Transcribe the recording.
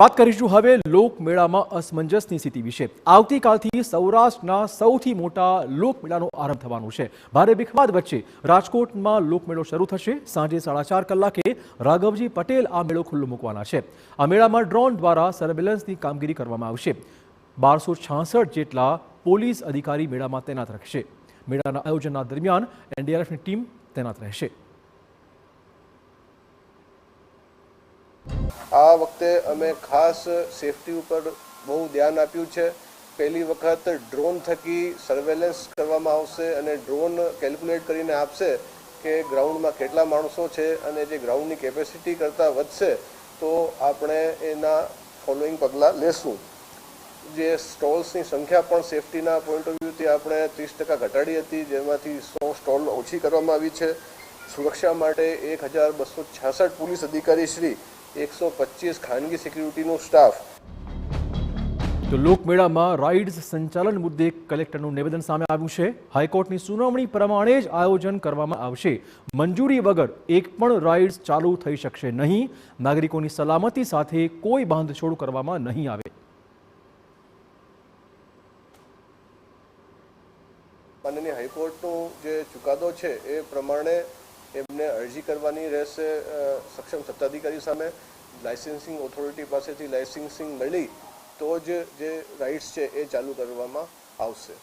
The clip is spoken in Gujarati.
વાત કરીશું હવે લોકમેળામાં અસમંજસની સ્થિતિ વિશે। આવતીકાલથી સૌરાષ્ટ્રના સૌથી મોટા લોકમેળાનો આરંભ થવાનો છે। ભારે વિખવાદ વચ્ચે રાજકોટમાં લોકમેળો શરૂ થશે। સાંજે 4:30 કલાકે રાઘવજી પટેલ આ મેળો ખુલ્લો મૂકવાના છે। આ મેળામાં ડ્રોન દ્વારા સર્વેલન્સની કામગીરી કરવામાં આવશે। 1266 જેટલા પોલીસ અધિકારી મેળામાં તૈનાત રહેશે। મેળાના આયોજનના દરમિયાન એનડીઆરએફની ટીમ તૈનાત રહેશે। આ વખતે અમે ખાસ સેફટી ઉપર બહુ ધ્યાન આપ્યું છે। પહેલી વખત ડ્રોન થકી સર્વેલન્સ કરવામાં આવશે અને ડ્રોન કેલ્ક્યુલેટ કરીને આપશે કે ગ્રાઉન્ડમાં કેટલા માણસો છે અને જે ગ્રાઉન્ડની કેપેસિટી કરતાં વધશે તો આપણે એના ફોલોઈંગ પગલાં લેશું। જે સ્ટોલ્સની સંખ્યા પણ સેફટીના પોઈન્ટ ઓફ વ્યૂથી આપણે 30% ઘટાડી હતી, જેમાંથી 100 સ્ટોલ ઓછી કરવામાં આવી છે। સુરક્ષા માટે 1266 પોલીસ અધિકારી શ્રી 125 ખાનગી સિક્યુરિટીનો સ્ટાફ। તો લોકમેળામાં રાઇડ્સ સંચાલન મુદ્દે કલેક્ટરનું નિવેદન સામે આવ્યું છે। હાઈકોર્ટની સુનાવણી પ્રમાણે જ આયોજન કરવામાં આવશે। મંજૂરી વગર એક પણ રાઇડ્સ ચાલુ થઈ શકશે નહીં। નાગરિકોની સલામતી સાથે કોઈ બાંધછોડ કરવામાં નહીં આવે। માનનીય હાઈકોર્ટનો જે ચુકાદો છે એ પ્રમાણે એમને અરજી કરવાની રહેશે સક્ષમ સત્તાધિકારી સામે। લાઇસન્સિંગ ઓથોરિટી પાસેથી લાઇસન્સિંગ મળી તો જ જે રાઇટ્સ છે એ ચાલુ કરવામાં આવશે।